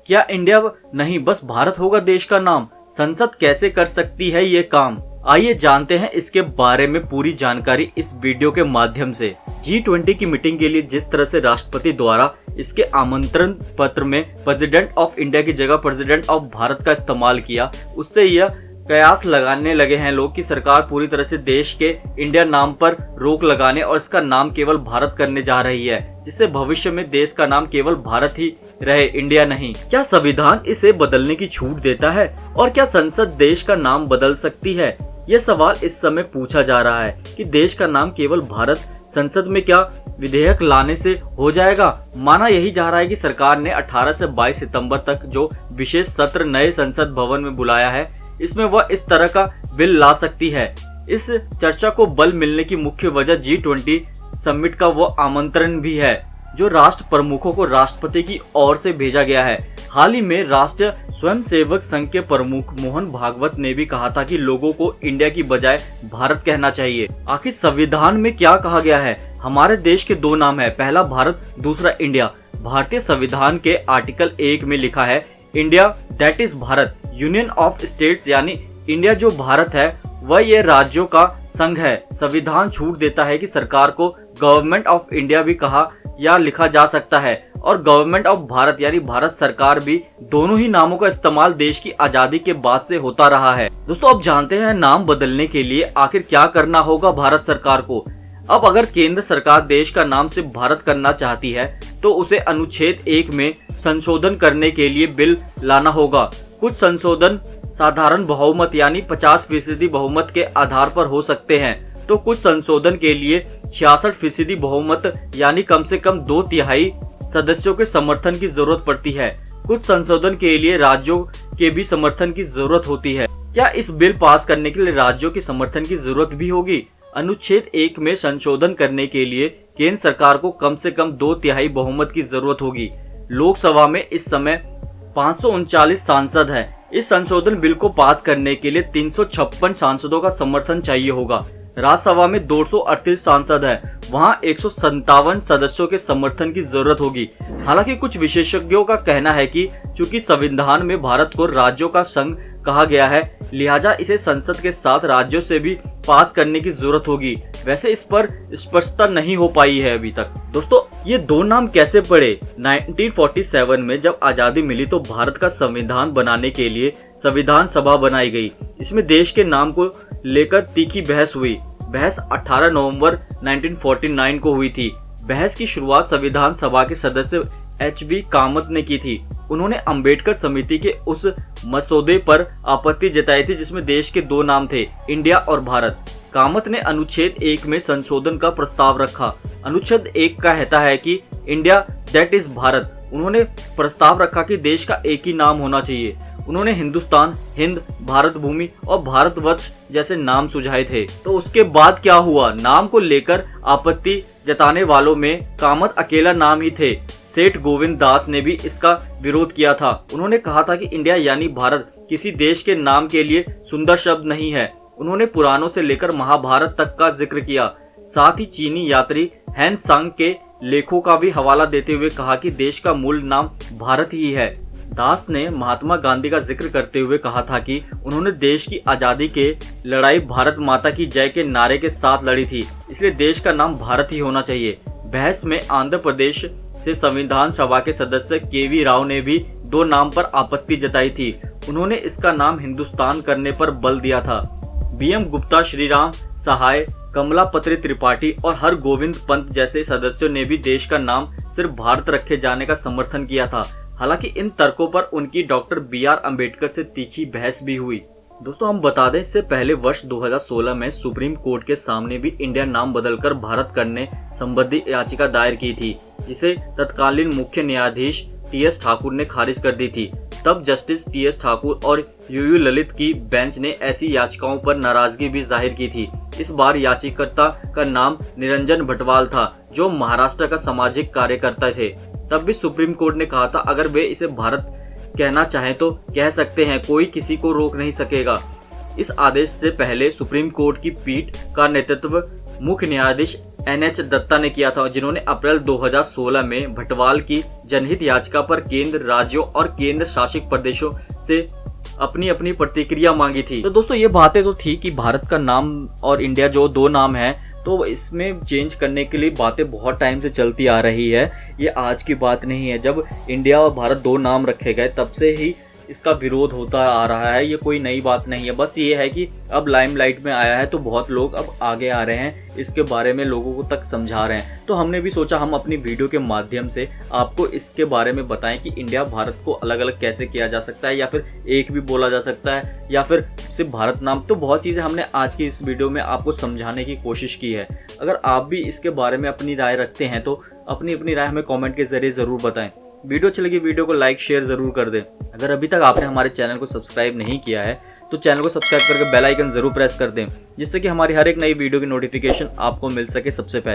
क्या इंडिया नहीं बस भारत होगा देश का नाम? संसद कैसे कर सकती है ये काम? आइए जानते हैं इसके बारे में पूरी जानकारी इस वीडियो के माध्यम से। G20 की मीटिंग के लिए जिस तरह से राष्ट्रपति द्वारा इसके आमंत्रण पत्र में प्रेसिडेंट ऑफ इंडिया की जगह प्रेसिडेंट ऑफ भारत का इस्तेमाल किया, उससे यह कयास लगाने लगे हैं लोग कि सरकार पूरी तरह से देश के इंडिया नाम पर रोक लगाने और इसका नाम केवल भारत करने जा रही है, जिससे भविष्य में देश का नाम केवल भारत ही रहे, इंडिया नहीं। क्या संविधान इसे बदलने की छूट देता है और क्या संसद देश का नाम बदल सकती है? यह सवाल इस समय पूछा जा रहा है कि देश का नाम केवल भारत संसद में क्या विधेयक लाने से हो जाएगा? माना यही जा रहा है कि सरकार ने 18 से 22 सितंबर तक जो विशेष सत्र नए संसद भवन में बुलाया है, इसमें वह इस तरह का बिल ला सकती है। इस चर्चा को बल मिलने की मुख्य वजह G20 समिट का वो आमंत्रण भी है जो राष्ट्र प्रमुखों को राष्ट्रपति की ओर से भेजा गया है। हाल ही में राष्ट्रीय स्वयंसेवक संघ के प्रमुख मोहन भागवत ने भी कहा था कि लोगों को इंडिया की बजाय भारत कहना चाहिए। आखिर संविधान में क्या कहा गया है? हमारे देश के दो नाम है, पहला भारत, दूसरा इंडिया। भारतीय संविधान के आर्टिकल 1 में लिखा है India that is Bharat, union of states, यानी इंडिया जो भारत है वह ये राज्यों का संघ है। संविधान छूट देता है कि सरकार को गवर्नमेंट ऑफ इंडिया भी कहा या लिखा जा सकता है और गवर्नमेंट ऑफ भारत यानी भारत सरकार भी, दोनों ही नामों का इस्तेमाल देश की आजादी के बाद से होता रहा है। दोस्तों, अब जानते हैं नाम बदलने के लिए आखिर क्या करना होगा भारत सरकार को। अब अगर केंद्र सरकार देश का नाम सिर्फ भारत करना चाहती है तो उसे अनुच्छेद 1 में संशोधन करने के लिए बिल लाना होगा। कुछ संशोधन साधारण बहुमत यानी 50% बहुमत के आधार पर हो सकते हैं, तो कुछ संशोधन के लिए 66% बहुमत यानी कम से कम 2/3 सदस्यों के समर्थन की जरूरत पड़ती है। कुछ संशोधन के लिए राज्यों के भी समर्थन की जरूरत होती है। क्या इस बिल पास करने के लिए राज्यों के समर्थन की जरूरत भी होगी? अनुच्छेद 1 में संशोधन करने के लिए केंद्र सरकार को कम से कम 2/3 बहुमत की जरूरत होगी। लोकसभा में इस समय 539 सांसद हैं। इस संशोधन बिल को पास करने के लिए 356 सांसदों का समर्थन चाहिए होगा। राज्यसभा में 238 सांसद हैं, वहां 157 सदस्यों के समर्थन की जरूरत होगी। हालांकि कुछ विशेषज्ञों का कहना है कि चूंकि संविधान में भारत को राज्यों का संघ कहा गया है, लिहाजा इसे संसद के साथ राज्यों से भी पास करने की जरूरत होगी। वैसे इस पर स्पष्टता नहीं हो पाई है अभी तक। दोस्तों, ये दो नाम कैसे पड़े? 1947 में जब आजादी मिली तो भारत का संविधान बनाने के लिए संविधान सभा बनाई गई। इसमें देश के नाम को लेकर तीखी बहस हुई। बहस 18 नवंबर 1949 को हुई थी। बहस की शुरुआत संविधान सभा के सदस्य HB कामत ने की थी। उन्होंने अंबेडकर समिति के उस मसौदे पर आपत्ति जताई थी जिसमें देश के दो नाम थे, इंडिया और भारत। कामत ने अनुच्छेद 1 में संशोधन का प्रस्ताव रखा। अनुच्छेद 1 कहता है कि इंडिया दैट इज भारत। उन्होंने प्रस्ताव रखा कि देश का एक ही नाम होना चाहिए। उन्होंने हिंदुस्तान, हिंद, भारत भूमि और भारतवर्ष जैसे नाम सुझाए थे। तो उसके बाद क्या हुआ? नाम को लेकर आपत्ति जताने वालों में कामत अकेला नाम ही थे। सेठ गोविंद दास ने भी इसका विरोध किया था। उन्होंने कहा था कि इंडिया यानी भारत किसी देश के नाम के लिए सुंदर शब्द नहीं है। उन्होंने पुराणों से लेकर महाभारत तक का जिक्र किया। साथ ही चीनी यात्री हैन सांग के लेखों का भी हवाला देते हुए कहा कि देश का मूल नाम भारत ही है। दास ने महात्मा गांधी का जिक्र करते हुए कहा था कि उन्होंने देश की आजादी के लड़ाई भारत माता की जय के नारे के साथ लड़ी थी, इसलिए देश का नाम भारत ही होना चाहिए। बहस में आंध्र प्रदेश से संविधान सभा के सदस्य KV राव ने भी दो नाम पर आपत्ति जताई थी। उन्होंने इसका नाम हिंदुस्तान करने पर बल दिया था। BM गुप्ता, श्रीराम सहाय, कमलापत्री त्रिपाठी और हरगोविंद पंत जैसे सदस्यों ने भी देश का नाम सिर्फ भारत रखे जाने का समर्थन किया था। हालांकि इन तर्कों पर उनकी डॉक्टर BR अम्बेडकर से तीखी बहस भी हुई। दोस्तों, हम बता दें इससे पहले वर्ष 2016 में सुप्रीम कोर्ट के सामने भी इंडिया नाम बदलकर भारत करने संबंधी याचिका दायर की थी, जिसे तत्कालीन मुख्य न्यायाधीश TS ठाकुर ने खारिज कर दी थी। तब जस्टिस TS ठाकुर और UU ललित की बेंच ने ऐसी याचिकाओं पर नाराजगी भी जाहिर की थी। इस बार याचिकाकर्ता का नाम निरंजन भटवाल था, जो महाराष्ट्र का सामाजिक कार्यकर्ता थे। तब भी सुप्रीम कोर्ट ने कहा था अगर वे इसे भारत कहना चाहें तो कह सकते हैं, कोई किसी को रोक नहीं सकेगा। इस आदेश से पहले सुप्रीम कोर्ट की पीठ का नेतृत्व मुख्य न्यायाधीश NH दत्ता ने किया था, जिन्होंने अप्रैल 2016 में भटवाल की जनहित याचिका पर केंद्र, राज्यों और केंद्र शासित प्रदेशों से अपनी अपनी प्रतिक्रिया मांगी थी। तो दोस्तों ये बातें तो थी कि भारत का नाम और इंडिया जो दो नाम है, तो इसमें चेंज करने के लिए बातें बहुत टाइम से चलती आ रही है। ये आज की बात नहीं है। जब इंडिया और भारत दो नाम रखे गए तब से ही इसका विरोध होता आ रहा है। ये कोई नई बात नहीं है। बस ये है कि अब लाइमलाइट में आया है तो बहुत लोग अब आगे आ रहे हैं, इसके बारे में लोगों को तक समझा रहे हैं। तो हमने भी सोचा हम अपनी वीडियो के माध्यम से आपको इसके बारे में बताएं कि इंडिया भारत को अलग अलग कैसे किया जा सकता है, या फिर एक भी बोला जा सकता है, या फिर सिर्फ भारत नाम। तो बहुत चीज़ें हमने आज की इस वीडियो में आपको समझाने की कोशिश की है। अगर आप भी इसके बारे में अपनी राय रखते हैं तो अपनी राय हमें कॉमेंट के जरिए ज़रूर बताएं। वीडियो अच्छी लगी वीडियो को लाइक शेयर जरूर कर दें। अगर अभी तक आपने हमारे चैनल को सब्सक्राइब नहीं किया है तो चैनल को सब्सक्राइब करके बेल आइकन जरूर प्रेस कर दें, जिससे कि हमारी हर एक नई वीडियो की नोटिफिकेशन आपको मिल सके सबसे पहले।